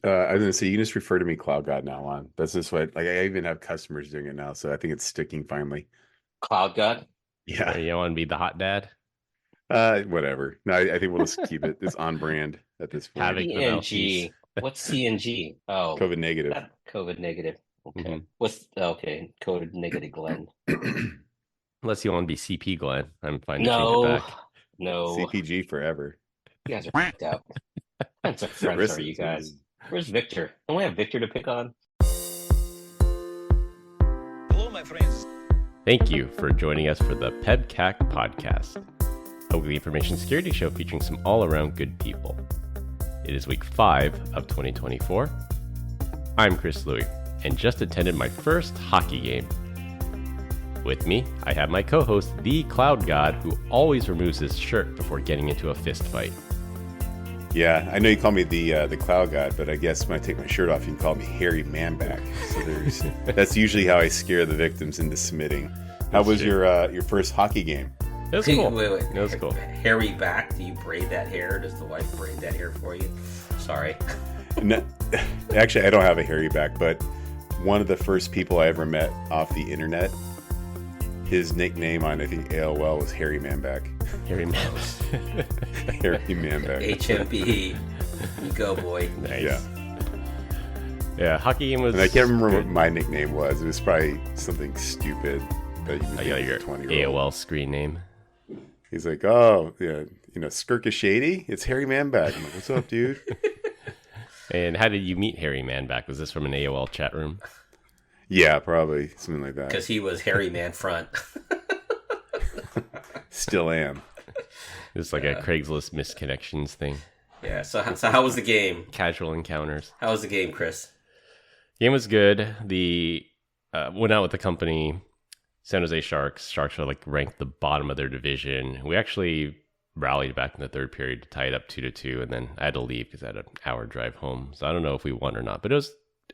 I was gonna say you can just refer to me Cloud God now on. That's just what like I even have customers doing it now, so I think it's sticking finally. Cloud God? Yeah. You want to be the hot dad? Whatever. No, I think we'll just keep it. It's on brand at this point. Havoc the mouthpiece. CNG. What's CNG? Oh, COVID negative. that COVID negative. Okay. Mhm. What's okay? COVID negative Glenn. Unless you want to be CP Glenn, I'm fine to change it No, back. no. CPG forever. You guys are f***ed out. What kinds of friends are you guys? Where's Victor? Don't we have Victor to pick on? Hello, my friends. Thank you for joining us for the PEBCAK Podcast, a weekly information security show featuring some all-around good people. It is week 5 of 2024. I'm Chris Louie, and just attended my first hockey game. With me, I have my co-host, the Cloud God, who always removes his shirt before getting into a fist fight. Yeah, I know you call me the Cloud God, but I guess when I take my shirt off, you can call me Hairy Manback. So that's usually how I scare the victims into submitting. How was your first hockky game? It was cool. Wait. It was cool. Hairy back? Do you braid that hair? Does the wife braid that hair for you? Sorry. No, actually, I don't have a hairy back, but one of the first people I ever met off the internet, his nickname on, I think, AOL was Hairy Manback. Hairy Man. Hairy Manback. HMB. You go, boy. Nice. Yeah. Yeah, hockey game was. And I can't remember good. what my nickname was. It was probably something stupid that you would I think got as your a 20-year-old. AOL screen name. He's like, oh, yeah, Skirka Shady? It's Hairy Manback. I'm like, what's up, dude? And how did you meet Hairy Manback? Was this from an AOL chat room? Yeah, probably. Something like that. Because he was Hairy Man front. Still am. It's like a Craigslist misconnections thing. Yeah, so how was the game? Casual encounters. How was the game, Chris? Game was good. The went out with the company, San Jose Sharks. Sharks are like ranked the bottom of their division. We actually rallied back in the third period to tie it up 2-2, and then I had to leave because I had an hour drive home. So I don't know if we won or not, but it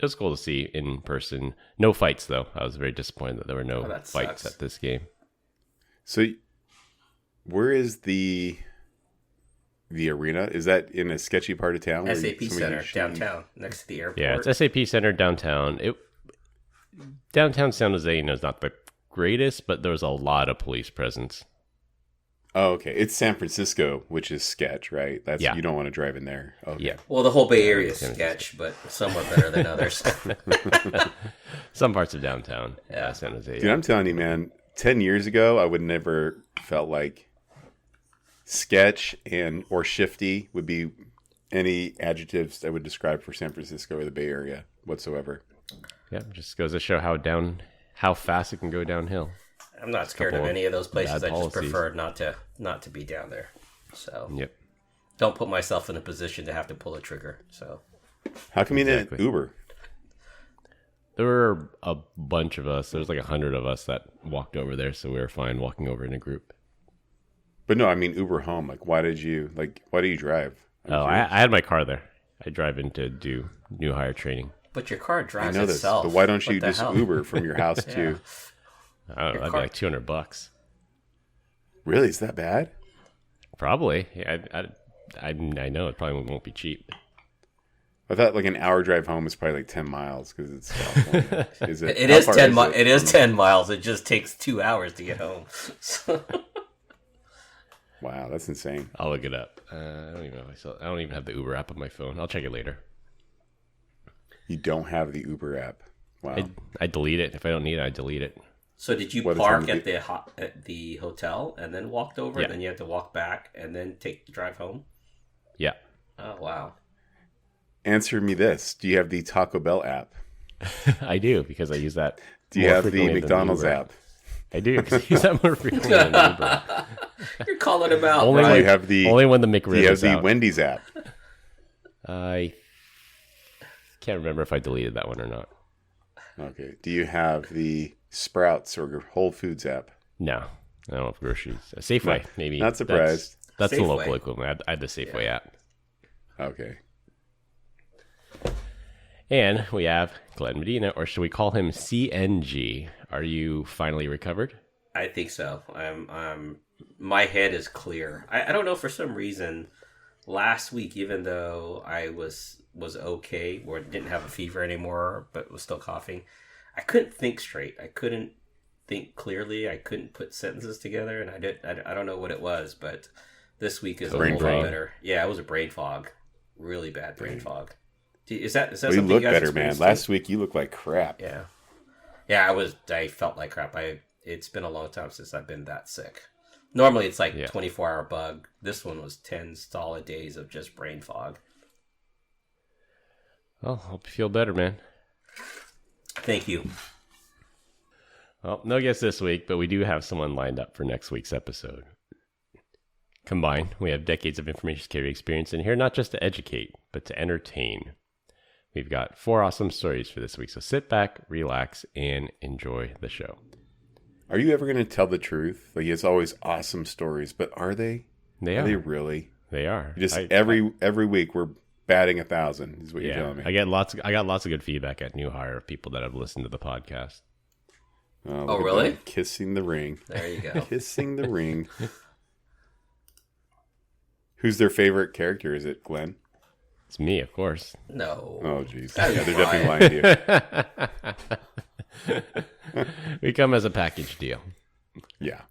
was cool to see in person. No fights though. I was very disappointed that there were no fights sucks. at this game. So, where is the arena? Is that in a sketchy part of town? SAP Center, downtown, next to the airport. Yeah, it's SAP Center downtown. Downtown San Jose is not the greatest, but there's a lot of police presence. Oh, okay. It's San Francisco, which is sketch, right? Yeah. You don't want to drive in there. Okay. Yeah. Well, the whole Bay Area is San sketch, but somewhat better than others. Some parts of downtown, Yeah. San Jose. Dude, I'm telling you, man, 10 years ago, I would never felt like sketch or shifty would be any adjectives I would describe for San Francisco or the Bay Area whatsoever. Yeah, just goes to show how fast it can go downhill. I'm not scared of Couple any of those places. bad I just policies. prefer not to be down there. So Yep. don't put myself in a position to have to pull a trigger. So How come you Exactly. didn't Uber? There were a bunch of us. There was like 100 of us that walked over there, so we were fine walking over in a group. But no, I mean Uber home. Like, why do you drive? I'm Oh, curious. I had my car there. I drive in to do new hire training. but your car I drives know this, itself. but why don't you What the just hell? Uber from your house Yeah. to? I don't know, that'd be like $200. Really, is that bad? Probably. Yeah, I know it probably won't be cheap. I thought like an hour drive home is probably like 10 miles because it's California. Is it? It how is far 10 is miles. It is from- 10 miles. It just takes 2 hours to get home. So, Wow, that's insane. I'll look it up. I don't even know if I don't even have the Uber app on my phone. I'll check it later. You don't have the Uber app. Wow. I delete it. If I don't need it, I delete it. so did you What, it's park on at the hotel and then walked over, Yeah. and then you have to walk back and then take the drive home? Yeah. Oh wow. Answer me this: do you have the Taco Bell app? I do because I use that. Do you more have the frequently than McDonald's Uber app? I do because I use that more frequently than Uber. You're calling him out. Only Do right? you have the Only when the Do McRib you have is the out. Wendy's app? I can't remember if I deleted that one or not. Okay. Do you have the Sprouts or Whole Foods app? No, I don't have groceries. Safeway, maybe. Not surprised. That's the Safeway. local equivalent. I had the Safeway app. Okay. And we have Glenn Medina, or should we call him CNG? Are you finally recovered? I think so. My head is clear. I don't know, for some reason last week, even though I was okay, or didn't have a fever anymore, but was still coughing, I couldn't think straight. I couldn't think clearly. I couldn't put sentences together, and I don't know what it was, but this week is a little bit better. Yeah, it was a brain fog, really bad brain fog. Is that well, something you look you guys better, man? too? Last week you looked like crap. Yeah. I felt like crap. It's been a long time since I've been that sick. Normally it's like 24-hour bug. This one was 10 solid days of just brain fog. Well, hope you feel better, man. Thank you. Well, no guest this week, but we do have someone lined up for next week's episode. Combined, we have decades of information security experience in here, not just to educate, but to entertain. We've got 4 awesome stories for this week, so sit back, relax, and enjoy the show. Are you ever going to tell the truth? Like, it's always awesome stories, but are they? They are. Are they really? They are. Just every week we're batting 1,000 is what you're telling me. I got lots of good feedback at New Hire of people that have listened to the podcast. Oh, really? Kissing the ring. There you go. Kissing the ring. Who's their favorite character? Is it Glenn? It's me, of course. No. Oh, jeez. Yeah, they're definitely lying to you. We come as a package deal. Yeah.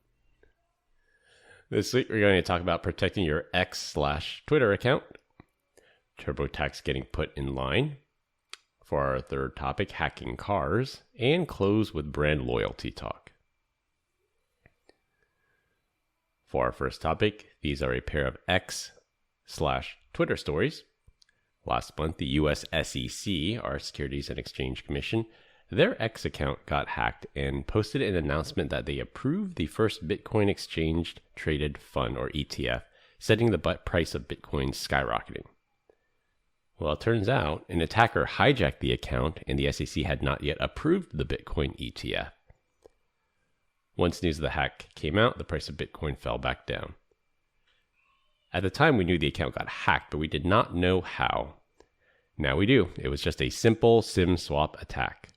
This week, we're going to talk about protecting your X/Twitter account, TurboTax getting put in line. For our third topic, hacking cars, and close with brand loyalty talk. For our first topic, these are a pair of X/Twitter stories. Last month, the US SEC, our Securities and Exchange Commission, their X account got hacked and posted an announcement that they approved the first Bitcoin exchange traded fund, or ETF, setting the price of Bitcoin skyrocketing. Well, it turns out an attacker hijacked the account and the SEC had not yet approved the Bitcoin ETF. Once news of the hack came out, the price of Bitcoin fell back down. At the time, we knew the account got hacked, but we did not know how. Now we do. It was just a simple SIM swap attack.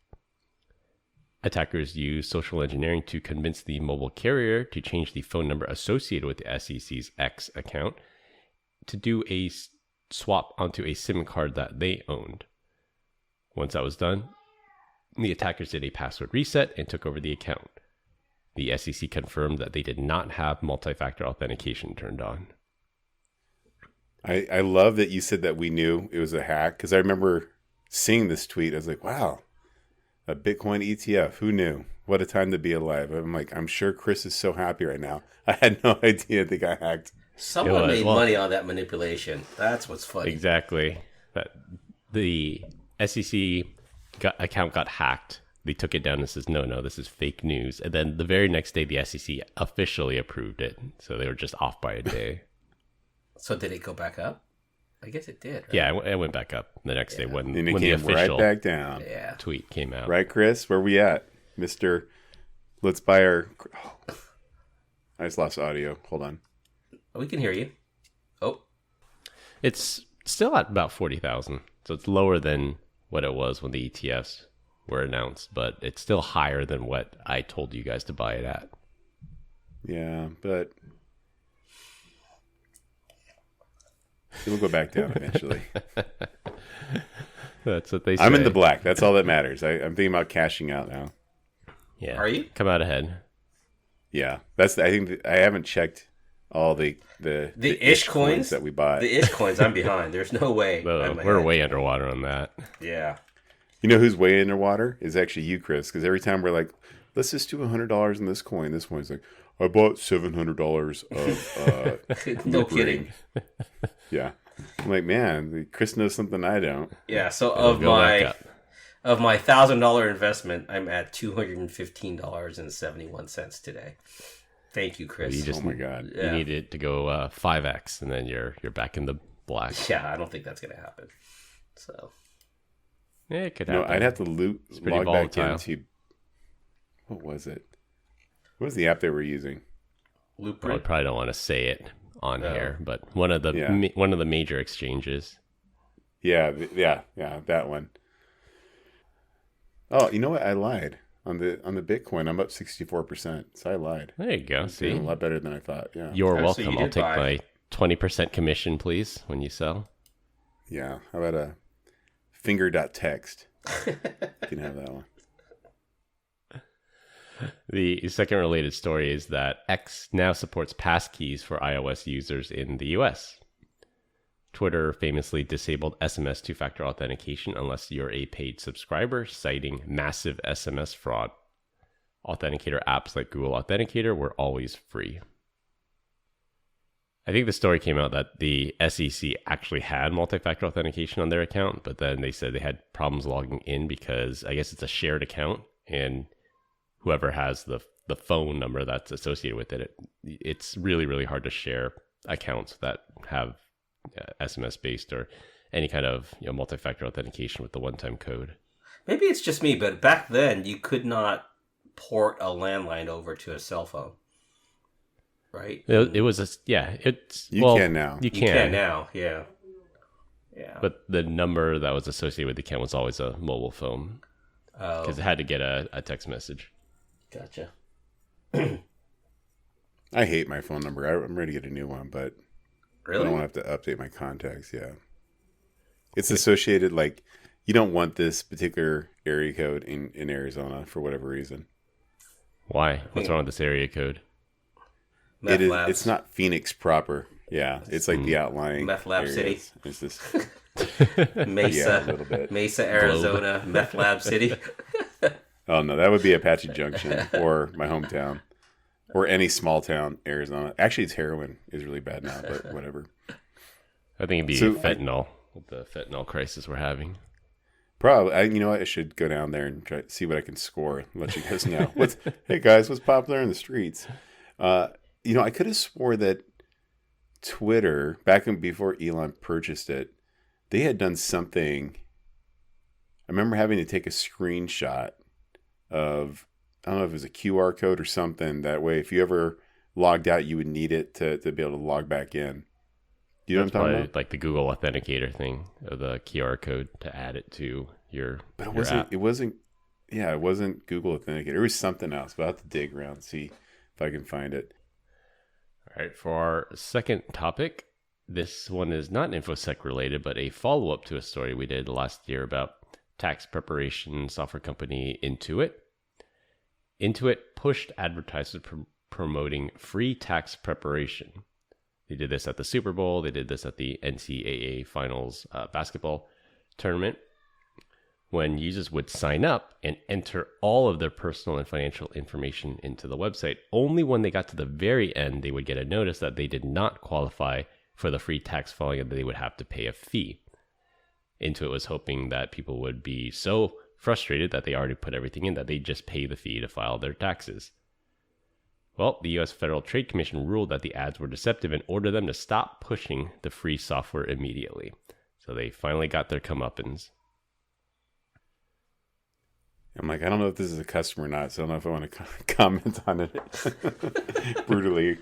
Attackers used social engineering to convince the mobile carrier to change the phone number associated with the SEC's X account to do a swap onto a SIM card that they owned. Once that was done, the attackers did a password reset and took over the account. The SEC confirmed that they did not have multi-factor authentication turned on. I love that you said that we knew it was a hack, because I remember seeing this tweet. I was like, wow, a Bitcoin ETF. Who knew? What a time to be alive. I'm like, I'm sure Chris is so happy right now. I had no idea they got hacked. Someone made money on that manipulation. That's what's funny. Exactly. That the SEC account got hacked. They took it down and says, no, this is fake news. And then the very next day, the SEC officially approved it. So they were just off by a day. So did it go back up? I guess it did. Right? Yeah, it went back up the next day when And it the came official right back down. Yeah. tweet came out. Right, Chris? Where we at? Mr. Let's buy our... Oh, I just lost audio. Hold on. We can hear you. Oh. It's still at about 40,000. So it's lower than what it was when the ETFs were announced, but it's still higher than what I told you guys to buy it at. Yeah, but it'll go back down eventually. That's what they say. I'm in the black. That's all that matters. I'm thinking about cashing out now. Yeah. Are you? Come out ahead. Yeah, I think I haven't checked all the ish coins that we bought. The ish coins, I'm behind. There's no way. We're way underwater on that. Yeah. You know who's way underwater? Is actually you, Chris. Because every time we're like, let's just do $100 in this coin. This coin's like, I bought $700 of. No kidding. Yeah, I'm like, man, Chris knows something I don't. Yeah. So of my $1,000 investment, I'm at $215.71 today. Thank you, Chris. Oh my God. You need it to go 5x, and then you're back in the black. Yeah, I don't think that's gonna happen. So. Yeah, it could No, happen. I'd have to log back into. What was it? What was the app they were using? Well, I Blueprint. probably don't want to say it on here, but one of the major exchanges. Yeah, that one. Oh, you know what? I lied on the Bitcoin. I'm up 64%. So I lied. There you go. It's See, doing a lot better than I thought. Yeah. you're Okay, so welcome. you I'll did take buy. 20% commission, please, when you sell. Yeah. How about a finger.text? You can have that one. The second related story is that X now supports passkeys for iOS users in the US. Twitter famously disabled SMS two-factor authentication unless you're a paid subscriber, citing massive SMS fraud. Authenticator apps like Google Authenticator were always free. I think the story came out that the SEC actually had multi-factor authentication on their account, but then they said they had problems logging in because I guess it's a shared account, and whoever has the phone number that's associated with it, it's really, really hard to share accounts that have SMS-based or any kind of multi-factor authentication with the one-time code. Maybe it's just me, but back then you could not port a landline over to a cell phone, right? It was it's can now. You can now, yeah. But the number that was associated with the account was always a mobile phone because it had to get a text message. Gotcha. I hate my phone number. I'm ready to get a new one, but Really? I don't want to have to update my contacts. Yeah. It's associated, like, you don't want this particular area code in Arizona for whatever reason. Why? What's wrong with this area code? Meth labs. It's not Phoenix proper. Yeah. It's like the outlying Meth lab areas. city. It's this. Mesa, Yeah, a little bit. Mesa, Arizona, Meth lab city. Oh, no. That would be Apache Junction or my hometown. Or any small town, Arizona. Actually, it's heroin is really bad now, but whatever. I think it'd be fentanyl with the fentanyl crisis we're having. Probably. You know what? I should go down there and try to see what I can score. Let you guys know. Hey, guys, what's popular in the streets? I could have swore that Twitter, before Elon purchased it, they had done something. I remember having to take a screenshot of, I don't know if it was a QR code or something. That way, if you ever logged out, you would need it to be able to log back in. Do you know what I'm talking about? Like the Google Authenticator thing, or the QR code to add it to your But app. it wasn't Google Authenticator. It was something else. But I'll have to dig around and see if I can find it. All right, for our second topic, this one is not InfoSec related, but a follow-up to a story we did last year about tax preparation software company Intuit. Intuit pushed advertisers promoting free tax preparation. They did this at the Super Bowl. They did this at the NCAA Finals basketball tournament. When users would sign up and enter all of their personal and financial information into the website, only when they got to the very end, they would get a notice that they did not qualify for the free tax filing and they would have to pay a fee. Intuit was hoping that people would be so frustrated that they already put everything in that they just pay the fee to file their taxes. Well, the U.S. Federal Trade Commission ruled that the ads were deceptive and ordered them to stop pushing the free software immediately. So they finally got their comeuppance. I'm like, I don't know if this is a customer or not, so I don't know if I want to comment on it brutally.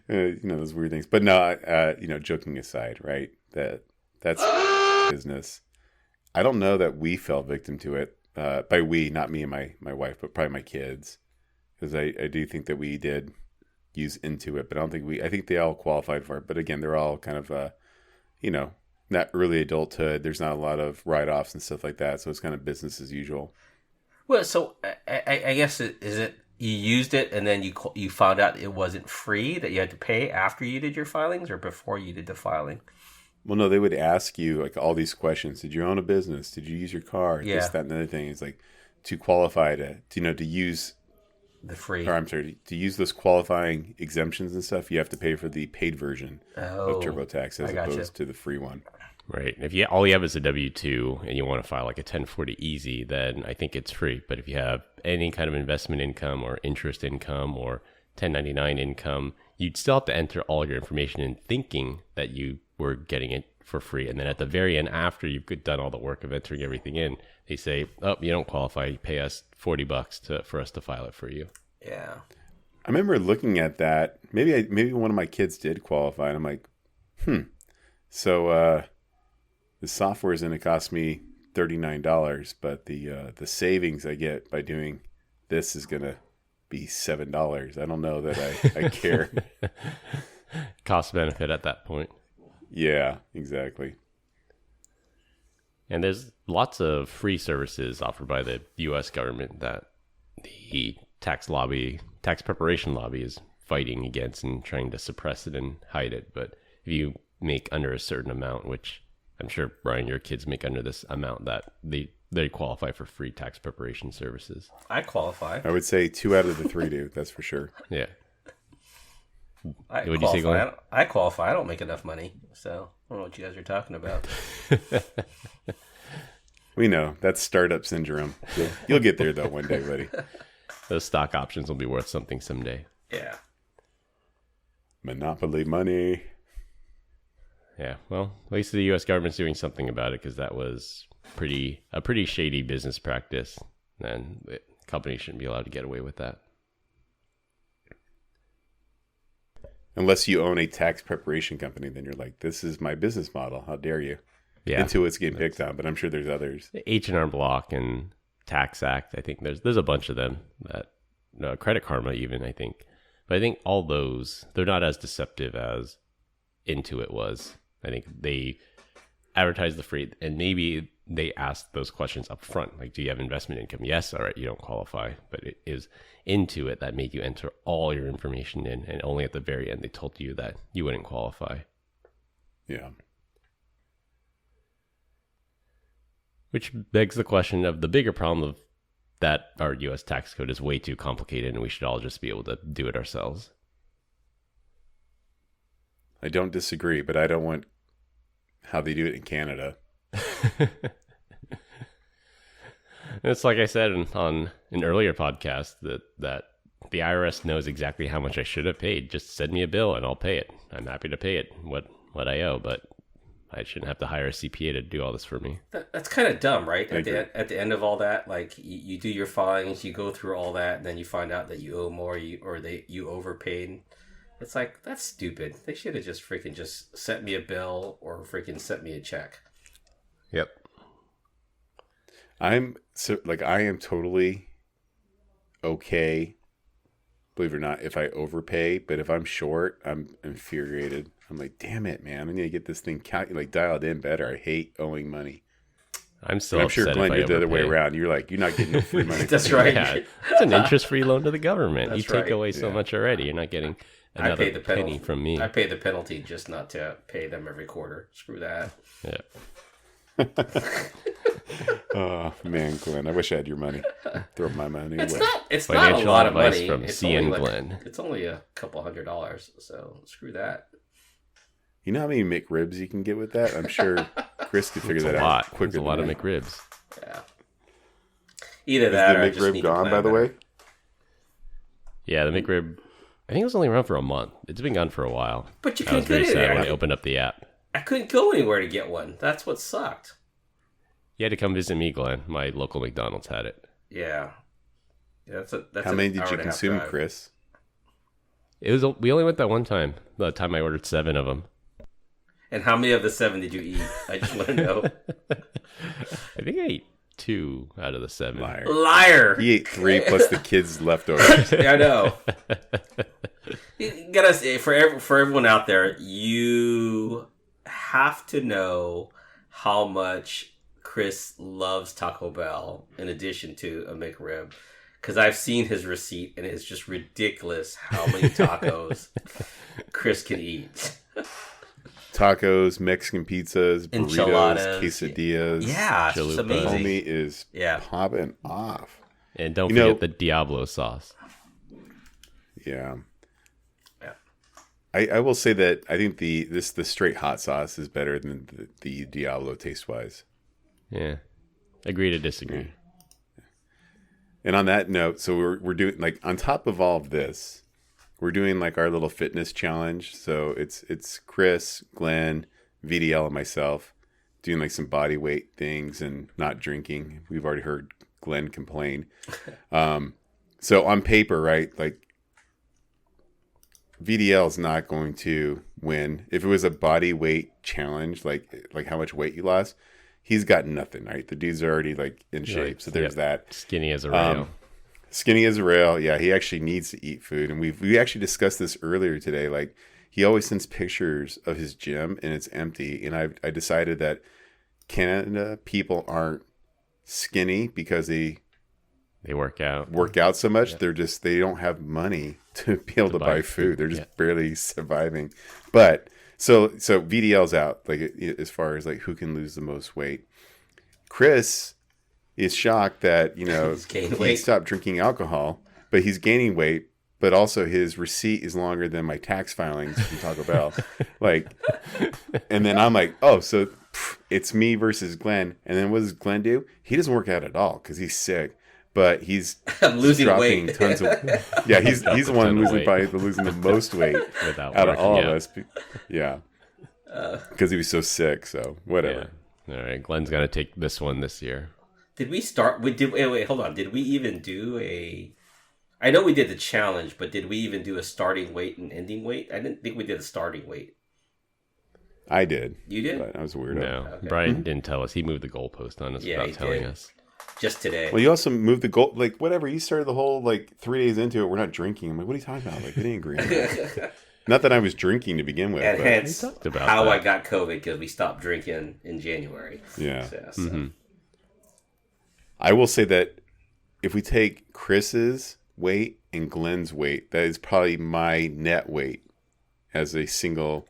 Those weird things. But no, joking aside, right? That's business. I don't know that we fell victim to it. By we, not me and my wife, but probably my kids. Because I do think that we did use Intuit, but I think they all qualified for it. But again, they're all kind of, not early adulthood. There's not a lot of write-offs and stuff like that. So it's kind of business as usual. Well, so I guess is it you used it and then you found out it wasn't free, that you had to pay after you did your filings or before you did the filing? Well, no, they would ask you like all these questions. Did you own a business? Did you use your car? Yeah. This, that, and the other thing. It's like to qualify to use the free. Or I'm sorry, to use those qualifying exemptions and stuff, you have to pay for the paid version of TurboTax as opposed to the free one. Right. If all you have is a W-2 and you want to file like a 1040 easy, then I think it's free. But if you have any kind of investment income or interest income or 1099 income, you'd still have to enter all your information in thinking that you were getting it for free. And then at the very end, after you've done all the work of entering everything in, they say, oh, you don't qualify. You pay us $40 for us to file it for you. Yeah. I remember looking at that. Maybe one of my kids did qualify. And I'm like, So the software is going to cost me $39, but the savings I get by doing this is going to be $7. I don't know that I care. Cost benefit at that point. Yeah, exactly. And there's lots of free services offered by the U.S. government that the tax preparation lobby is fighting against and trying to suppress it and hide it. But if you make under a certain amount, which I'm sure, Brian, your kids make under this amount, that they qualify for free tax preparation services. I qualify. I would say 2 out of the 3 do. That's for sure. Yeah. What do you say, Glenn? I qualify. I don't make enough money, so I don't know what you guys are talking about. We know. That's startup syndrome. You'll get there, though, one day, buddy. Those stock options will be worth something someday. Yeah. Monopoly money. Yeah, well, at least the U.S. government's doing something about it, because that was a pretty shady business practice, and companies shouldn't be allowed to get away with that. Unless you own a tax preparation company, then you're like, this is my business model. How dare you? Yeah. Until it's getting picked on, but I'm sure there's others. H&R Block and Tax Act, I think there's a bunch of them. That Credit Karma even, I think. But I think all those, they're not as deceptive as Intuit was. I think they advertise the free, and maybe they ask those questions up front. Like, do you have investment income? Yes. All right, you don't qualify. But it is Intuit that made you enter all your information in, and only at the very end they told you that you wouldn't qualify. Yeah. Which begs the question of the bigger problem of that our U.S. tax code is way too complicated, and we should all just be able to do it ourselves. I don't disagree, but I don't want how they do it in Canada. It's like I said on an earlier podcast that the IRS knows exactly how much I should have paid. Just send me a bill and I'll pay it. I'm happy to pay it, what I owe, but I shouldn't have to hire a CPA to do all this for me. That's kind of dumb, right? At the end of all that, like you do your filings, you go through all that, and then you find out that you owe more, you overpaid. It's like, that's stupid. They should have just freaking just sent me a bill or freaking sent me a check. Yep. I am totally okay, believe it or not, if I overpay, but if I'm short, I'm infuriated. I'm like, damn it, man. I need to get this thing dialed in better. I hate owing money. I'm still I'm sure, Glenn, you're the other way around. You're like, you're not getting no free money. That's right. Yeah, it's an interest-free loan to the government. That's you take right. away so much already. You're not getting another penny from me. I pay the penalty just not to pay them every quarter. Screw that. Yeah. Oh, man, Glenn. I wish I had your money. Throw my money away. It's not a lot of money. From CN Glenn. It's only a couple $100, so screw that. You know how many McRibs you can get with that? I'm sure Chris could figure that out quicker. There's a lot of McRibs. Yeah. Either that, or is the McRib gone, by the way? Yeah, the McRib. I think it was only around for a month. It's been gone for a while. But you I couldn't was very get it sad there. when I opened up the app. I couldn't go anywhere to get one. That's what sucked. You had to come visit me, Glenn. My local McDonald's had it. Yeah. That's how many did you consume, Chris? We only went that one time. The time I ordered 7 of them. And how many of the 7 did you eat? I just want to know. I think I ate 2 out of the 7. Liar. He ate 3 plus the kids' leftovers. Yeah, I know. You gotta say, for everyone out there, you have to know how much Chris loves Taco Bell in addition to a McRib. Because I've seen his receipt, and it's just ridiculous how many tacos Chris can eat. Tacos, Mexican pizzas, burritos, enchiladas, quesadillas. Yeah, it's just amazing. Homie is popping off. And don't forget the Diablo sauce. Yeah. I will say that I think the straight hot sauce is better than the Diablo taste wise. Yeah. Agree to disagree. And on that note, so we're doing on top of all of this, we're doing our little fitness challenge. So it's Chris, Glenn, VDL, and myself doing some body weight things and not drinking. We've already heard Glenn complain. So on paper, right, VDL is not going to win. If it was a body weight challenge, like how much weight you lost, he's got nothing, right? The dude's already in shape. So there's that. Skinny as a rail. Skinny as a rail. Yeah, he actually needs to eat food. And we actually discussed this earlier today. he always sends pictures of his gym and it's empty. And I decided that Canada people aren't skinny because they work out so much. Yeah. They don't have money to be able to buy food. They're just barely surviving. But so VDL's out, like, as far as like who can lose the most weight. Chris is shocked that, he stopped drinking alcohol, but he's gaining weight. But also his receipt is longer than my tax filings from Taco Bell. And then I'm like, oh, so it's me versus Glenn. And then what does Glenn do? He doesn't work out at all because he's sick. But he's losing dropping weight. Tons of. Yeah, he's the one losing the most weight out of all of us. Yeah, because he was so sick. So whatever. Yeah. All right, Glenn's got to take this one this year. Did we start? Wait, hold on. Did we even do a? I know we did the challenge, but did we even do a starting weight and ending weight? I didn't think we did a starting weight. I did. You did? But I was a weirdo. No, okay. Brian didn't tell us. He moved the goalpost on us without telling us. Just today. Well, you also moved the goal. Like, whatever. You started the whole, 3 days into it, we're not drinking. I'm like, what are you talking about? Like, we didn't agree on that. Not that I was drinking to begin with. And but hence how I got COVID, because we stopped drinking in January. Yeah. So. Mm-hmm. I will say that if we take Chris's weight and Glenn's weight, that is probably my net weight as a single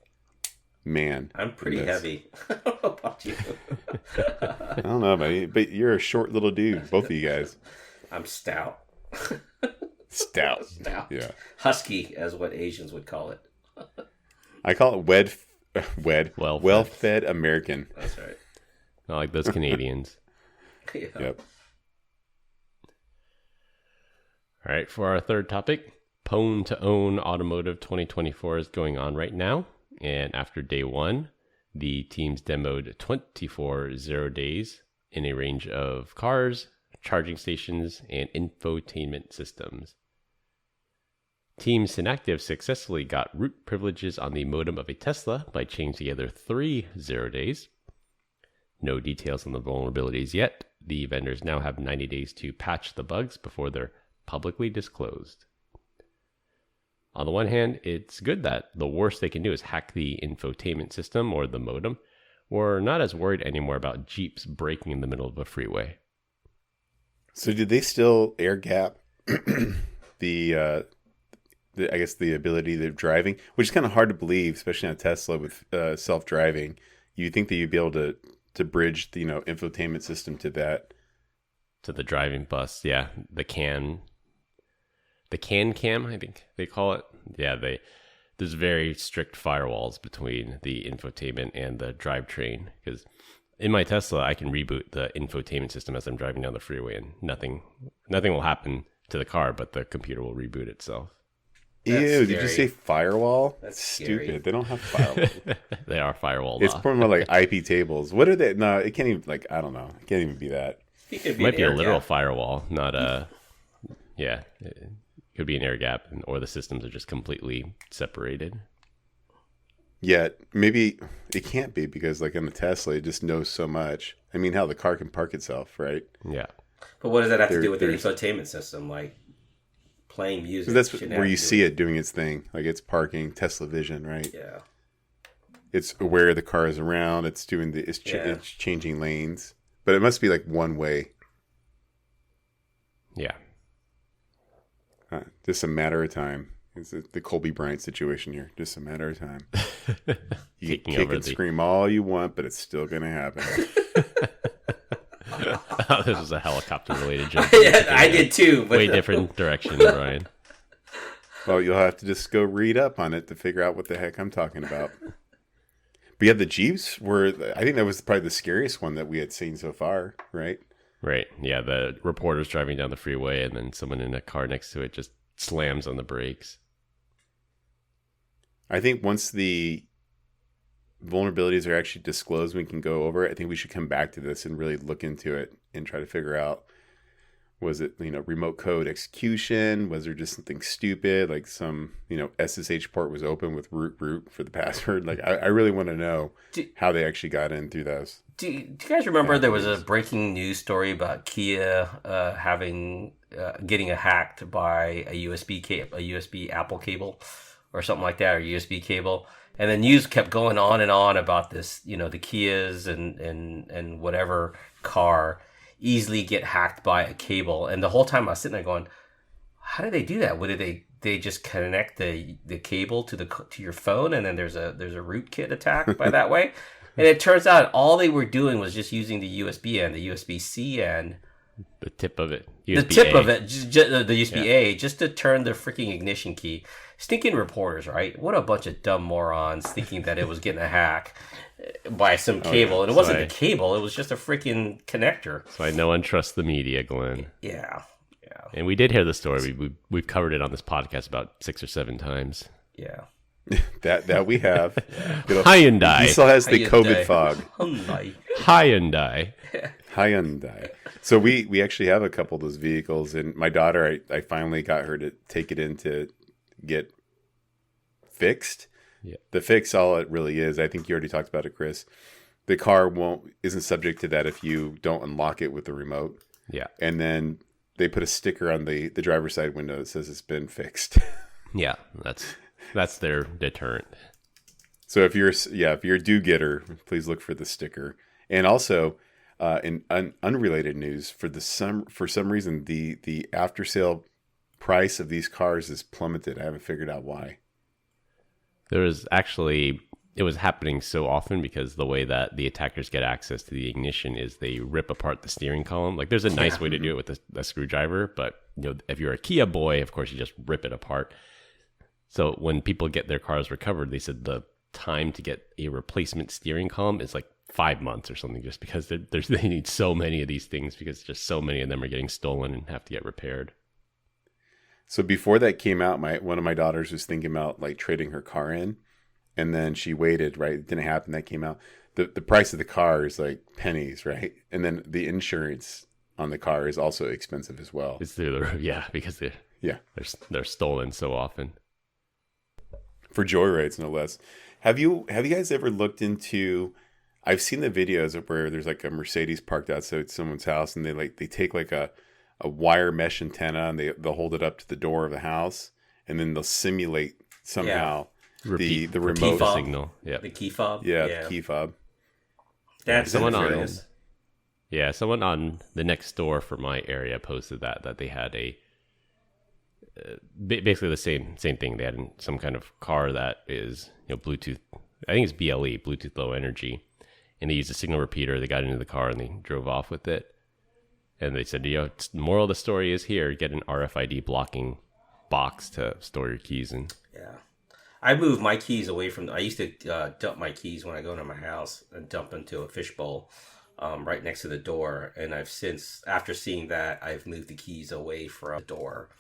man. I'm pretty heavy. I don't know about you. I don't know about you, but you're a short little dude, both of you guys. I'm stout. Stout. Yeah. Husky, as what Asians would call it. I call it well-fed American. That's right. Not like those Canadians. Yeah. Yep. All right, for our third topic, Pwn2Own Automotive 2024 is going on right now. And after day one, the teams demoed 24 0 days in a range of cars, charging stations, and infotainment systems. Team Synactive successfully got root privileges on the modem of a Tesla by chain together 3 0 days. No details on the vulnerabilities yet. The vendors now have 90 days to patch the bugs before they're publicly disclosed. On the one hand, it's good that the worst they can do is hack the infotainment system or the modem. We're not as worried anymore about Jeeps braking in the middle of a freeway. So did they still air gap the I guess the ability of driving, which is kind of hard to believe, especially on Tesla with self-driving. You'd think that you'd be able to bridge the infotainment system to that. To the driving bus, yeah. The CAN cam, I think they call it. Yeah, there's very strict firewalls between the infotainment and the drivetrain. Because in my Tesla, I can reboot the infotainment system as I'm driving down the freeway, and nothing will happen to the car, but the computer will reboot itself. That's Ew! scary. Did you say firewall? That's stupid. scary. They don't have firewall. They are firewalled It's off. more like IP tables. What are they? No, it can't even. I don't know. It can't even be that. It might be a literal firewall, not a. Yeah, it could be an air gap, or the systems are just completely separated. Yet maybe it can't be because, like in the Tesla, it just knows so much. I mean, how the car can park itself, right? Yeah. But what does that have to do with the infotainment system? Like playing music. That's where you see it doing its thing. Like it's parking, Tesla Vision, right? Yeah. It's aware the car is around. It's doing it's changing lanes, but it must be like one way. Yeah. Just a matter of time. It's the Colby Bryant situation here. Just a matter of time. You can kick and scream all you want, but it's still going to happen. This was a helicopter-related joke. Yeah, I did too. But... Way different direction, Brian. Well, you'll have to just go read up on it to figure out what the heck I'm talking about. But yeah, the Jeeps I think that was probably the scariest one that we had seen so far, right? Right. Yeah, the reporter's driving down the freeway, and then someone in a car next to it just slams on the brakes. I think once the vulnerabilities are actually disclosed, we can go over it. I think we should come back to this and really look into it and try to figure out, was it, remote code execution? Was there just something stupid, like some, SSH port was open with root for the password? Like, I really want to know how they actually got in through those. Do you guys remember there was a breaking news story about Kia getting hacked by a USB Apple cable or something like that, or USB cable. And the news kept going on and on about this, the Kias and whatever car easily get hacked by a cable. And the whole time I was sitting there going, how did they do that? What did they just connect the cable to your phone, and then there's a rootkit attack by that way? And it turns out all they were doing was just using the USB end, the USB-C end. The tip of it. The tip of it, the USB-A, just to turn the freaking ignition key. Stinking reporters, right? What a bunch of dumb morons thinking that it was getting a hack by some cable. And it wasn't the cable, it was just a freaking connector. So no one trusts the media, Glenn. Yeah. And we did hear the story. We've covered it on this podcast about 6 or 7 times. Yeah. that we have. Hyundai. He still has the COVID fog. Hyundai. Hyundai. So we actually have a couple of those vehicles, and my daughter, I finally got her to take it in to get fixed. Yeah. The fix, all it really is, I think you already talked about it, Chris. The car isn't subject to that if you don't unlock it with the remote. Yeah. And then they put a sticker on the driver's side window that says it's been fixed. Yeah, that's their deterrent. So if you're a do-getter, please look for the sticker. And also, in unrelated news, for some reason the after sale price of these cars is plummeted. I haven't figured out why. It was happening so often because the way that the attackers get access to the ignition is they rip apart the steering column. Like, there's a nice way to do it with a screwdriver, but if you're a Kia boy, of course you just rip it apart. So when people get their cars recovered, they said the time to get a replacement steering column is like 5 months or something, just because they need so many of these things, because just so many of them are getting stolen and have to get repaired. So before that came out, one of my daughters was thinking about like trading her car in, and then she waited, right? It didn't happen. That came out. The price of the car is like pennies, right? And then the insurance on the car is also expensive as well. It's through the roof, yeah, because they're stolen so often. For joyrides, no less. Have you guys ever looked into? I've seen the videos of where there's like a Mercedes parked outside someone's house, and they take like a wire mesh antenna, and they'll hold it up to the door of the house, and then they'll simulate somehow the remote signal. Yeah, the key fob. Yeah, the key fob. That's someone on the next door for my area posted that they had a basically the same thing. They had some kind of car that is Bluetooth. I think it's BLE, Bluetooth Low Energy, and they used a signal repeater. They got into the car and they drove off with it. And they said, the moral of the story is here: get an RFID blocking box to store your keys in. Yeah, I moved my keys away from. I used to dump my keys when I go into my house and dump into a fishbowl right next to the door. And I've since, after seeing that, I've moved the keys away from the door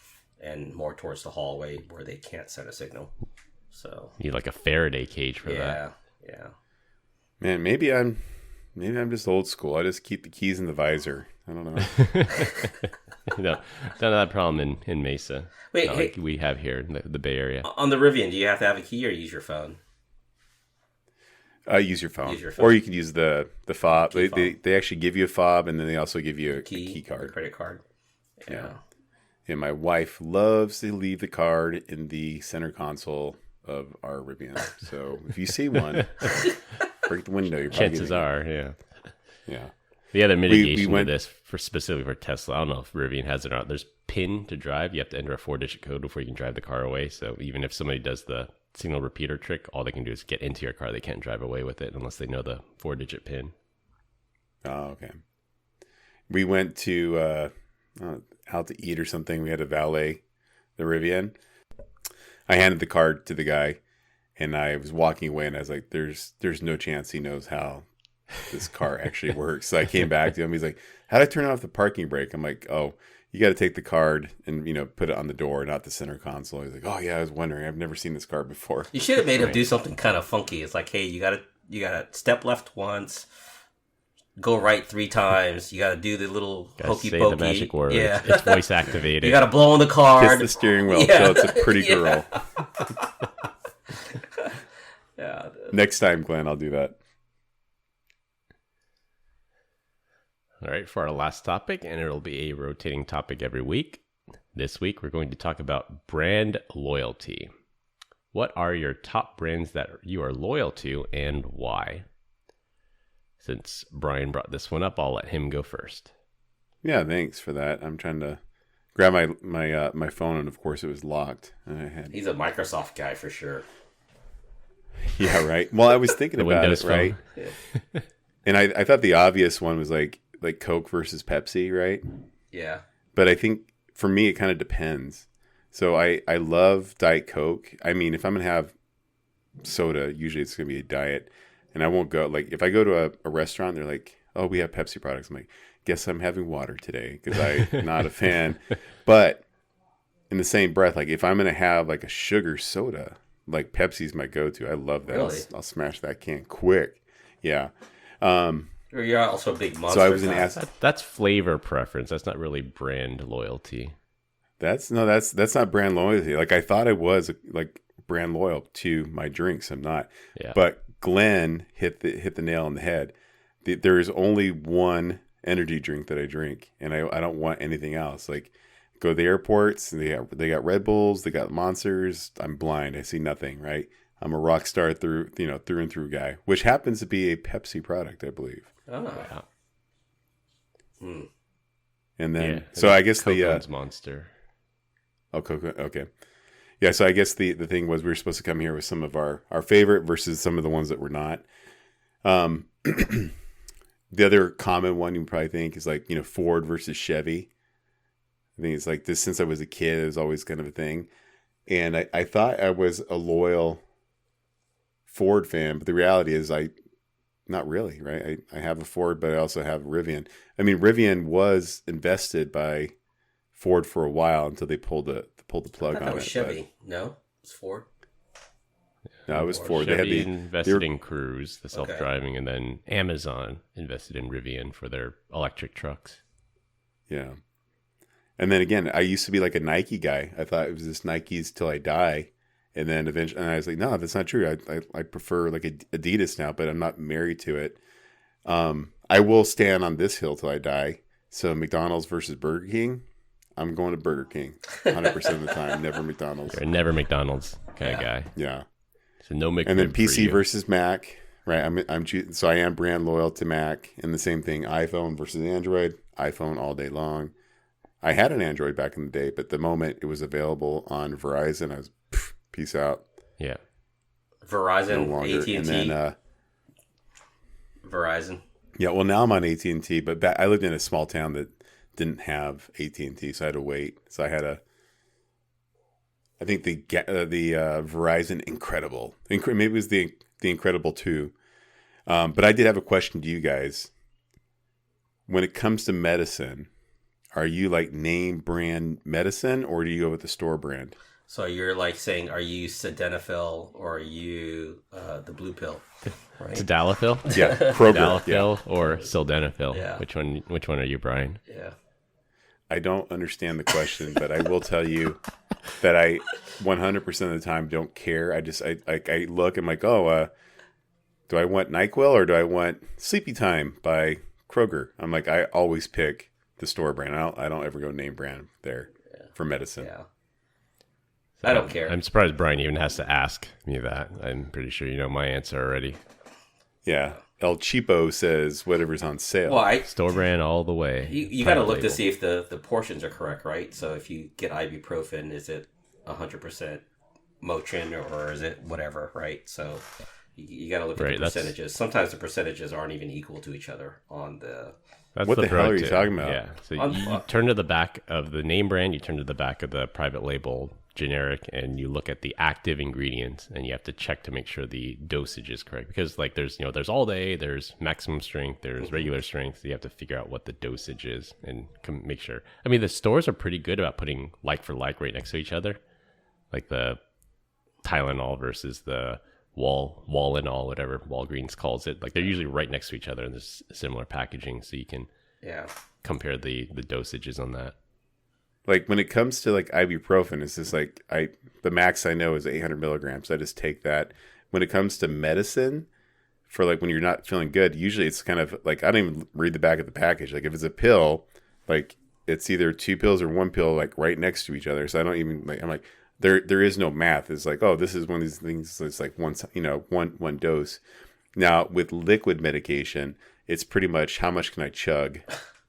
and more towards the hallway where they can't send a signal. So you need like a Faraday cage for that. Yeah. Man, maybe I'm just old school. I just keep the keys in the visor. I don't know. No, don't have that problem in Mesa. Wait, like we have here in the Bay Area. On the Rivian, do you have to have a key or use your phone? Use your phone. Or you can use the fob. They actually give you a fob, and then they also give you a key card. Credit card. Yeah. And my wife loves to leave the card in the center console of our Rivian. So if you see one, break the window. You're chances are, yeah. Yeah. The other mitigation to this, specifically for Tesla, I don't know if Rivian has it or not. There's PIN to drive. You have to enter a 4-digit code before you can drive the car away. So even if somebody does the signal repeater trick, all they can do is get into your car. They can't drive away with it unless they know the 4-digit PIN. Oh, okay. We went to out to eat or something. We had to valet the Rivian. I handed the card to the guy, and I was walking away, and I was like, "There's no chance he knows how this car actually works." So I came back to him. He's like, "How do I turn off the parking brake?" I'm like, "Oh, you got to take the card and put it on the door, not the center console." He's like, "Oh yeah, I was wondering. I've never seen this car before." You should have made him do something kind of funky. It's like, hey, you gotta step left once, go right 3 times. You gotta do the little hokey pokey. Say the magic word. Yeah. It's voice activated. You gotta blow on the card. Kiss the steering wheel. So it's a pretty girl. Yeah. Next time, Glenn, I'll do that. All right, for our last topic, and it'll be a rotating topic every week. This week, we're going to talk about brand loyalty. what are your top brands that you are loyal to and why? Since Brian brought this one up, I'll let him go first. Yeah, thanks for that. I'm trying to grab my phone, and of course it was locked. And He's a Microsoft guy for sure. Yeah, right. Well, I was thinking about Windows it, right? Yeah. And I thought the obvious one was like Coke versus Pepsi, right? Yeah. But I think for me, it kind of depends. So I love Diet Coke. I mean, if I'm going to have soda, usually it's going to be a diet. And I won't go, like, if I go to a restaurant, they're like, oh, we have Pepsi products. I'm like, guess I'm having water today because I'm not a fan. But in the same breath, like, if I'm going to have, like, a sugar soda, like, Pepsi's my go-to. I love that. Really? I'll smash that can quick. Yeah. Or you're also a big Monster So I was going guy. to ask. That's flavor preference. That's not really brand loyalty. That's not brand loyalty. Like, I thought I was, like, brand loyal to my drinks. I'm not. Yeah. But Glenn hit the nail on the head. There is only one energy drink that I drink, and I don't want anything else. Like, go to the airports, and they got Red Bulls, they got Monsters. I'm blind. I see nothing, right? I'm a rock star through and through guy, which happens to be a Pepsi product, I believe. Oh. Yeah. Hmm. And then, Yeah, so I guess Coke the owns Monster. oh, Coco, okay. Yeah, so I guess the thing was we were supposed to come here with some of our favorite versus some of the ones that were not. The other common one you would probably think is like, Ford versus Chevy. I think it's like this since I was a kid, it was always kind of a thing. And I thought I was a loyal Ford fan, but the reality is not really, right? I have a Ford, but I also have Rivian. I mean, Rivian was invested by Ford for a while until they pulled the plug I thought on that was it. Chevy. No? It's Ford? No, it was Or Ford. Chevy They invested were- in Cruise, the self-driving, and then Amazon invested in Rivian for their electric trucks. Yeah. And then again, I used to be like a Nike guy. I thought it was just Nikes till I die. And then eventually, and I was like, no, that's not true. I prefer like Adidas now, but I'm not married to it. I will stand on this hill till I die. So McDonald's versus Burger King, I'm going to Burger King 100% of the time. Never McDonald's. You're never McDonald's kind of Yeah. guy. Yeah. So no McRib And then for PC you. versus Mac, right? So I am brand loyal to Mac. And the same thing, iPhone versus Android. iPhone all day long. I had an Android back in the day, but the moment it was available on Verizon, I was peace out. Yeah. Verizon, No longer. AT&T. And then Verizon. yeah, well now I'm on AT&T, but I lived in a small town that didn't have AT&T, so I had to wait. So I had I think the Verizon Incredible. Maybe it was the Incredible 2. But I did have a question to you guys. When it comes to medicine, are you like name brand medicine or do you go with the store brand? So you're like saying, are you Sildenafil or are you the blue pill? Right? Tadalafil? Yeah, Kroger. Tadalafil or Sildenafil? Yeah. Which one are you, Brian? Yeah. I don't understand the question, but I will tell you that I 100% of the time don't care. I look, I'm like, oh, do I want NyQuil or do I want Sleepy Time by Kroger? I'm like, I always pick the store brand. I don't ever go name brand there for medicine. Yeah. I don't care. I'm surprised Brian even has to ask me that. I'm pretty sure you know my answer already. Yeah. El Cheapo says whatever's on sale. Well, Store brand all the way. you got to Private look to label. see if the portions are correct, right? So if you get ibuprofen, is it 100% Motrin or is it whatever, right? So you got to look at Right, the that's- percentages. Sometimes the percentages aren't even equal to each other on the. That's What the hell pro are you tip. talking about? Yeah. So On- you turn to the back of the name brand, you turn to the back of the private label generic, and you look at the active ingredients, and you have to check to make sure the dosage is correct. Because like there's all day, there's maximum strength, there's regular strength. So you have to figure out what the dosage is and make sure. I mean, the stores are pretty good about putting like for like right next to each other, like the Tylenol versus the Wallenol, whatever Walgreens calls it. Like they're usually right next to each other, and there's similar packaging, so you can Yeah. compare the dosages on that. Like when it comes to like ibuprofen, it's just like the max I know is 800 milligrams. I just take that. When it comes to medicine, for like when you're not feeling good, usually it's kind of like I don't even read the back of the package. Like if it's a pill, like it's either 2 pills or 1 pill, like right next to each other. So I don't even like. I'm like, there is no math. It's like, oh, this is one of these things. It's like one dose. Now with liquid medication, it's pretty much how much can I chug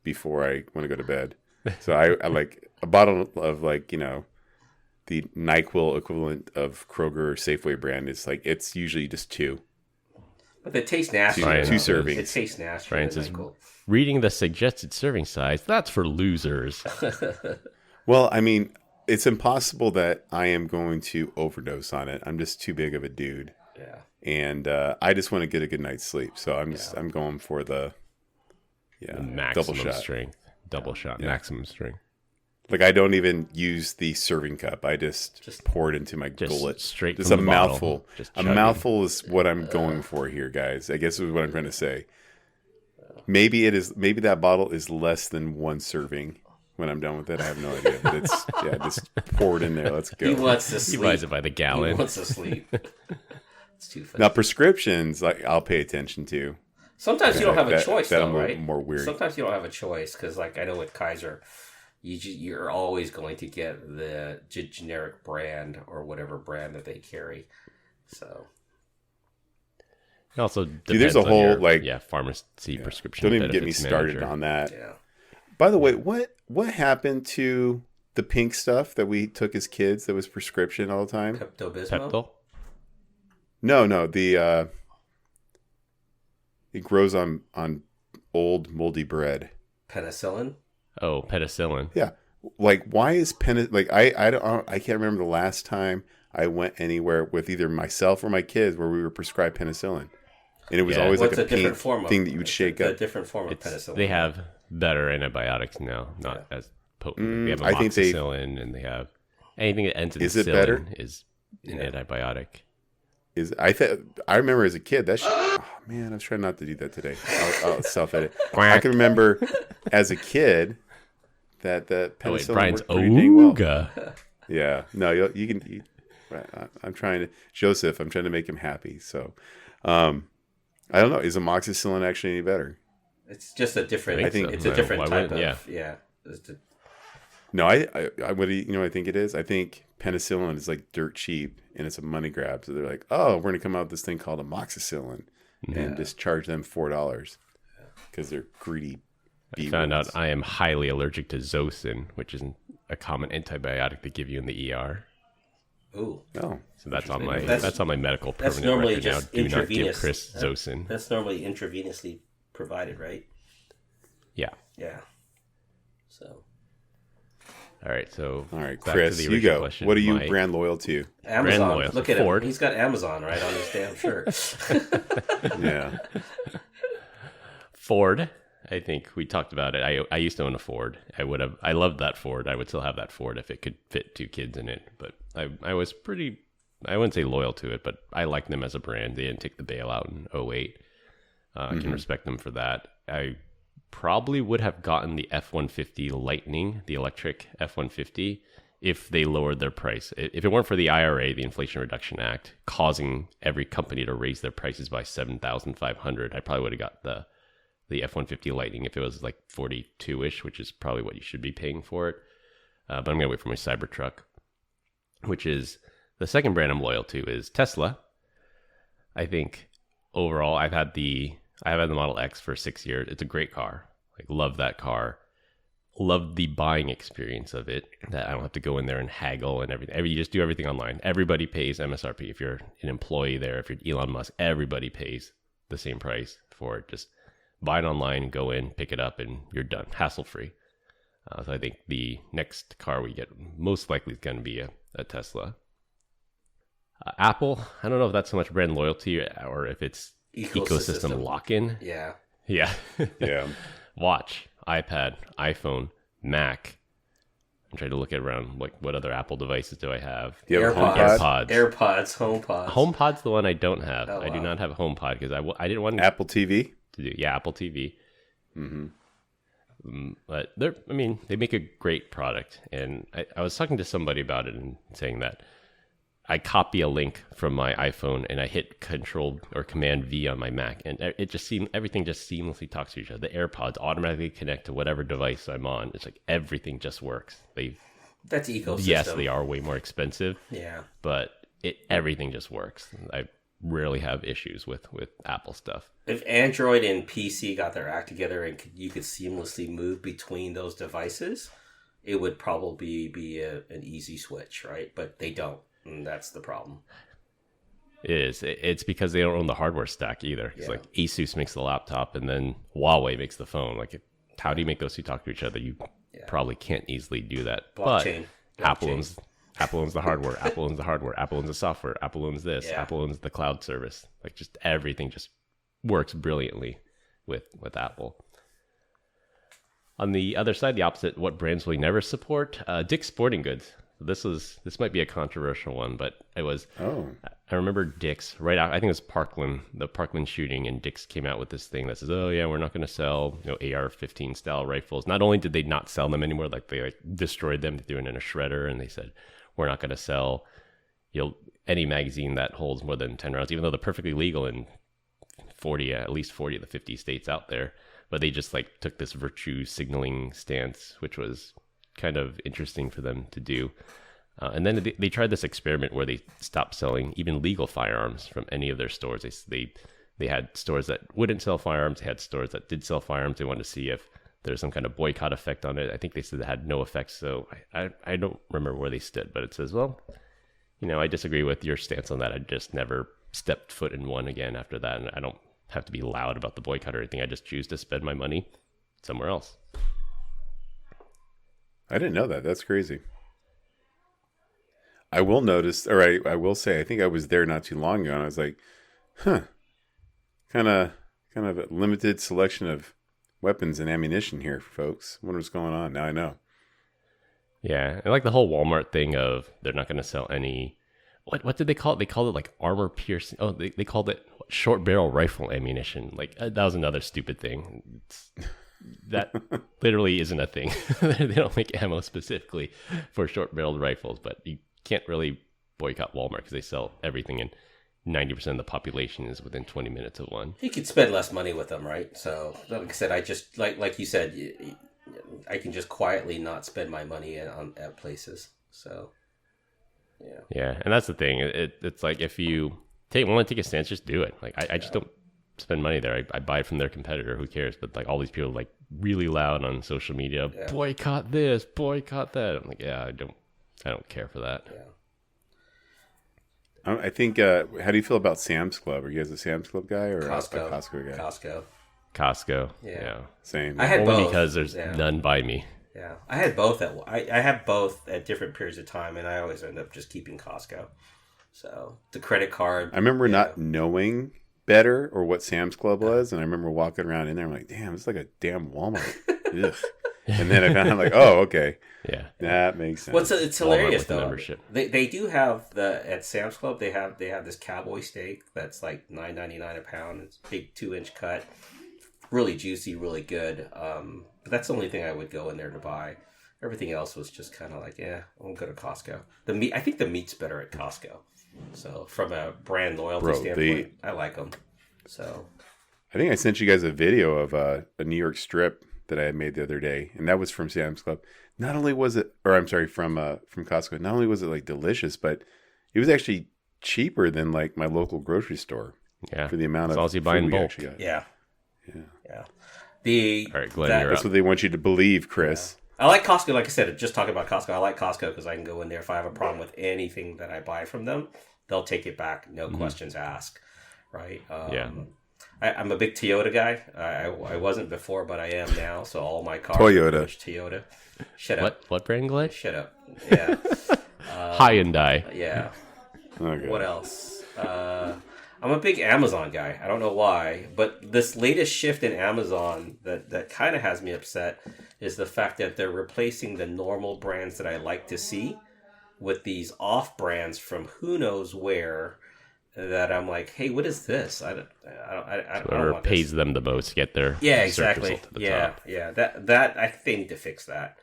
before I want to go to bed. So I like a bottle of like, the NyQuil equivalent of Kroger or Safeway brand is like, it's usually just 2. But they taste nasty. Two servings. It tastes nasty. Brian's is reading the suggested serving size. That's for losers. Well, I mean, it's impossible that I am going to overdose on it. I'm just too big of a dude. Yeah. And I just want to get a good night's sleep. So I'm going for the maximum double shot. Strength. Double shot, maximum strength. Like I don't even use the serving cup. I just pour it into my gullet. Straight just from a the mouthful. Bottle. Just a mouthful is what I'm going for here, guys. I guess is what I'm trying to say. Maybe that bottle is less than 1 serving when I'm done with it. I have no idea. But it's just pour it in there. Let's go. He wants to sleep. He buys it by the gallon. He wants to sleep. It's too fast. Now prescriptions, like I'll pay attention to. Sometimes you don't have a choice, though, right? More weird. Sometimes you don't have a choice because, like, I know with Kaiser, you're always going to get the generic brand or whatever brand that they carry. So, it also depends there's a on whole your, pharmacy prescription. Don't even get me started on that. Yeah. By the way, what happened to the pink stuff that we took as kids that was prescription all the time? Pepto-Bismol? Pepto? No, the it grows on old moldy bread. Penicillin? Oh, penicillin. Yeah. Like why is I can't remember the last time I went anywhere with either myself or my kids where we were prescribed penicillin. And it was always like a pink thing that you would shake up. A different form of penicillin. They have better antibiotics now, not as potent. They have amoxicillin, and they have anything that ends in is it better? Is an antibiotic. I remember as a kid oh man, I was trying not to do that today. I'll self-edit. I can remember as a kid that the penicillin Brian's worked pretty dang well. Yeah. No, you can. I'm trying to make him happy. So, I don't know. Is amoxicillin actually any better? It's just a different. I think it's a different type of. Yeah. No, I what do you I think it is? I think penicillin is like dirt cheap and it's a money grab. So they're like, oh, we're going to come out with this thing called amoxicillin and just charge them $4 because they're greedy. I found out I am highly allergic to Zosyn, which is a common antibiotic they give you in the ER. Ooh. Oh. So that's on my medical permanent record now. Do not give Chris Zosyn. That's normally intravenously provided, right? Yeah. Yeah. So. All right, Chris, you go. Question. What are you brand loyal to? Amazon. Brand loyal. Look at Ford. him. He's got Amazon right on his damn shirt. Yeah. Ford. I think we talked about it. I used to own a Ford. I loved that Ford. I would still have that Ford if it could fit 2 kids in it. But I was pretty, I wouldn't say loyal to it, but I liked them as a brand. They didn't take the bailout in 2008. I can respect them for that. I probably would have gotten the F-150 Lightning, the electric F-150, if they lowered their price. If it weren't for the IRA, the Inflation Reduction Act, causing every company to raise their prices by $7,500, I probably would have got the F-150 Lightning if it was like 42-ish, which is probably what you should be paying for it. But I'm going to wait for my Cybertruck, which is the second brand I'm loyal to is Tesla. I think overall, I've had the Model X for 6 years. It's a great car. Like, love that car. Love the buying experience of it, that I don't have to go in there and haggle and everything. You just do everything online. Everybody pays MSRP. If you're an employee there, if you're Elon Musk, everybody pays the same price for it. Just buy it online, go in, pick it up, and you're done. Hassle-free. So I think the next car we get most likely is going to be a Tesla. Apple, I don't know if that's so much brand loyalty or if it's ecosystem lock-in. Yeah. Yeah. Yeah. Watch, iPad, iPhone, Mac. I'm trying to look around, like, what other Apple devices do I have? AirPods. HomePods. HomePod's the one I don't have. I do not have a HomePod because I didn't want Apple TV. to do. Yeah, Apple TV. Mm-hmm. But they make a great product. And I was talking to somebody about it and saying that I copy a link from my iPhone and I hit Control or Command V on my Mac, and everything just seamlessly talks to each other. The AirPods automatically connect to whatever device I'm on. It's like everything just works. They That's ecosystem. Yes, they are way more expensive. Yeah. But everything just works. I rarely have issues with Apple stuff. If Android and PC got their act together and you could seamlessly move between those devices, it would probably be an easy switch, right? But they don't, and that's the problem. It is. It's because they don't own the hardware stack either. It's like Asus makes the laptop, and then Huawei makes the phone. Like, how do you make those two talk to each other? You probably can't easily do that. Blockchain. But Apple owns the hardware. Apple owns the hardware. Apple owns the software. Apple owns this. Yeah. Apple owns the cloud service. Like, just everything just works brilliantly with Apple. On the other side, the opposite, what brands will we never support? Dick's Sporting Goods. This might be a controversial one, but it was. Oh. I remember Dick's right out. I think it was the Parkland shooting, and Dick's came out with this thing that says, "Oh yeah, we're not going to sell AR-15 style rifles." Not only did they not sell them anymore, like they destroyed them, they threw it in a shredder, and they said, "We're not going to sell any magazine that holds more than 10 rounds," even though they're perfectly legal in at least 40 of the 50 states out there. But they just took this virtue signaling stance, which was kind of interesting for them to do. And then they tried this experiment where they stopped selling even legal firearms from any of their stores. They had stores that wouldn't sell firearms. They had stores that did sell firearms. They wanted to see if there's some kind of boycott effect on it. I think they said it had no effect. So I don't remember where they stood, but it says, well, I disagree with your stance on that. I just never stepped foot in one again after that. And I don't have to be loud about the boycott or anything. I just choose to spend my money somewhere else. I didn't know that. That's crazy. I will notice, or I will say, I think I was there not too long ago, and I was like, kind of a limited selection of weapons and ammunition here, folks. I wonder what's going on. Now I know. Yeah, and the whole Walmart thing of they're not going to sell any. What did they call it? They called it armor piercing. Oh, they called it short barrel rifle ammunition. That was another stupid thing. That literally isn't a thing. They don't make ammo specifically for short barreled rifles, but you can't really boycott Walmart because they sell everything, and 90% of the population is within 20 minutes of one. You could spend less money with them, right? So, like I said, I just like you said, I can just quietly not spend my money at places. So, yeah, and that's the thing. It's like if you want to take a stance, just do it. I just don't spend money there. I buy it from their competitor. Who cares? But all these people really loud on social media, boycott this, boycott that. I'm like, yeah, I don't care for that. Yeah. I think. How do you feel about Sam's Club? Are you guys a Sam's Club guy or Costco? A Costco guy? Cosco. Yeah. Same. I had only both. because there's none by me. Yeah, I had both I have both at different periods of time, and I always end up just keeping Costco. So the credit card. I remember not knowing better or what Sam's Club was, and I remember walking around in there. I'm like, damn, it's like a damn Walmart. Ugh. And then I found out oh, okay, yeah, that makes sense. Well, it's hilarious with the though. membership. They do have at Sam's Club they have this cowboy steak that's $9.99 a pound. It's a big 2-inch cut, really juicy, really good. But that's the only thing I would go in there to buy. Everything else was just kind of I'll go to Costco. The meat, I think the meat's better at Costco. So from a brand loyalty standpoint, I like them. So I think I sent you guys a video of a New York strip that I had made the other day, and that was from Sam's Club. Not only was it, from Costco. Not only was it delicious, but it was actually cheaper than my local grocery store. Yeah, for the amount as of long as you buy in bulk. Yeah. All right, Glenn, you're that's up. what they want you to believe, Chris. I like Costco. Like I said, just talking about Costco, I like Costco because I can go in there if I have a problem with anything that I buy from them, they'll take it back, no questions asked. Right? I'm a big Toyota guy. I wasn't before, but I am now. So all my cars are Toyota. Shut up. What brand, Glenn? Shut up. Yeah. Hyundai. Yeah. Okay. What else? I'm a big Amazon guy. I don't know why, but this latest shift in Amazon that kind of has me upset is the fact that they're replacing the normal brands that I like to see with these off brands from who knows where. That I'm like, hey, what is this? I don't Whoever want pays this. them the most to get their exactly. search result to the top. Yeah. That I think they need to fix that.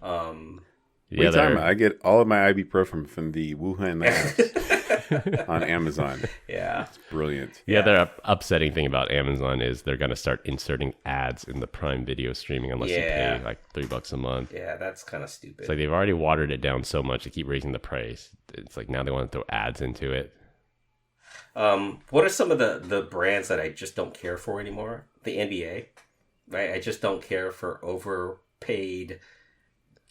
I get all of my ibuprofen from the Wuhan labs. on Amazon. Yeah. It's brilliant. Yeah, the upsetting thing about Amazon is they're going to start inserting ads in the Prime Video streaming unless you pay like $3 a month. Yeah, that's kind of stupid. It's like they've already watered it down so much, they keep raising the price. It's like now they want to throw ads into it. What are some of the brands that I just don't care for anymore? The NBA, right? I just don't care for overpaid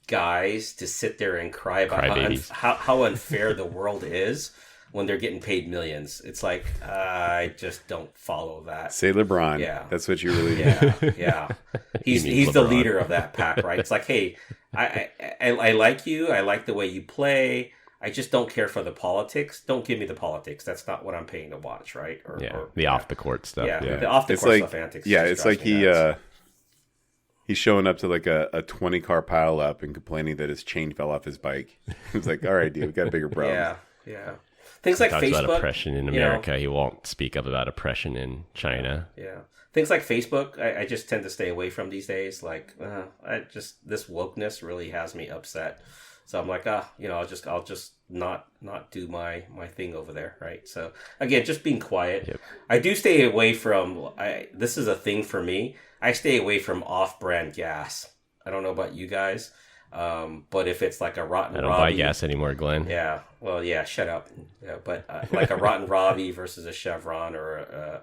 guys to sit there and cry about how unfair the world is when they're getting paid millions. It's like, I just don't follow that. Say LeBron. Yeah. That's what you really do. Yeah. He's the leader of that pack, right? It's like, hey, I like you. I like the way you play. I just don't care for the politics. Don't give me the politics. That's not what I'm paying to watch, right? Or the off the court stuff. Yeah, the off the court stuff antics. Yeah, it's like he's showing up to like a 20-car pile up and complaining that his chain fell off his bike. It's like, all right, dude, we got a bigger problem. Yeah. Things like talks Facebook. About oppression in America. He won't speak up about oppression in China. Yeah. Things like Facebook, I just tend to stay away from these days. Like, this wokeness really has me upset. So I'm like, I'll just not do my thing over there, right? So again, just being quiet. Yep. I do stay away from. This is a thing for me. I stay away from off-brand gas. I don't know about you guys, but if it's like a Rotten Robbie, I don't buy gas anymore, Glenn. Yeah, well, yeah, shut up. Yeah, but like a Rotten Robbie versus a Chevron or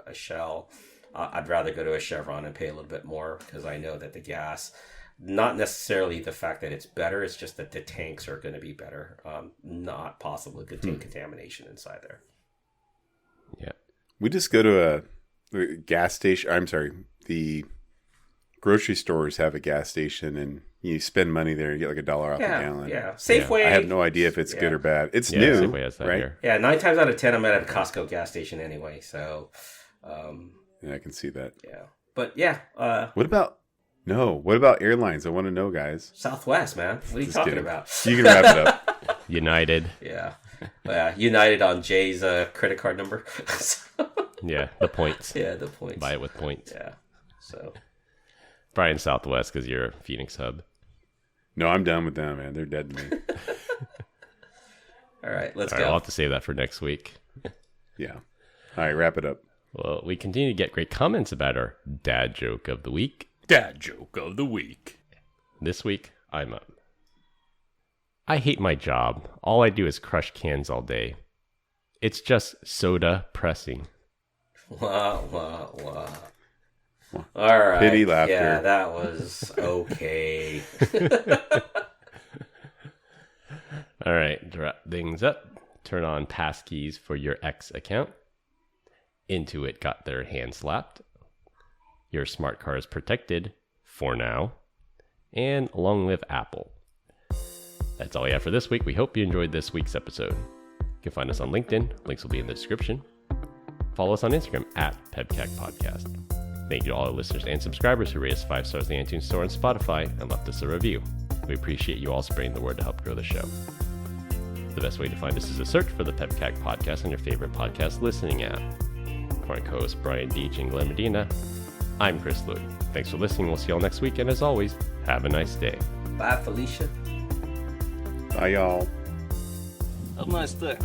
a Shell, I'd rather go to a Chevron and pay a little bit more because I know that the gas. Not necessarily the fact that it's better, it's just that the tanks are going to be better. Not possible to contain contamination inside there. Yeah. We just go to a gas station. I'm sorry, the grocery stores have a gas station and you spend money there and get like $1 off a gallon. Yeah. Safeway. I have no idea if it's good or bad. It's new, Safeway has that right? here. Yeah, 9 times out of 10, I'm at a Costco gas station anyway. So, yeah, I can see that. Yeah. But yeah. What about airlines? I want to know, guys. Southwest, man. What are you talking about? You can wrap it up. United. Yeah. United on Jay's credit card number. Yeah, the points. Yeah, the points. Buy it with points. Yeah. So. Brian Southwest because you're a Phoenix hub. No, I'm done with them, man. They're dead to me. All right, let's go. I'll have to save that for next week. Yeah. All right, wrap it up. Well, we continue to get great comments about our dad joke of the week. Dad joke of the week. This week, I'm up. I hate my job. All I do is crush cans all day. It's just soda pressing. Wow. All right. Pity laughter. Yeah, that was okay. All right, wrap things up. Turn on passkeys for your X account. Intuit got their hand slapped. Your smart car is protected for now. And long live Apple. That's all we have for this week. We hope you enjoyed this week's episode. You can find us on LinkedIn. Links will be in the description. Follow us on Instagram at PEBCAK Podcast. Thank you to all our listeners and subscribers who rate us 5 stars in the iTunes Store and Spotify and left us a review. We appreciate you all spreading the word to help grow the show. The best way to find us is to search for the PEBCAK Podcast on your favorite podcast listening app. For my co-hosts Brian Deach and Glenn Medina, I'm Chris Luke. Thanks for listening. We'll see you all next week. And as always, have a nice day. Bye, Felicia. Bye, y'all. Have a nice day.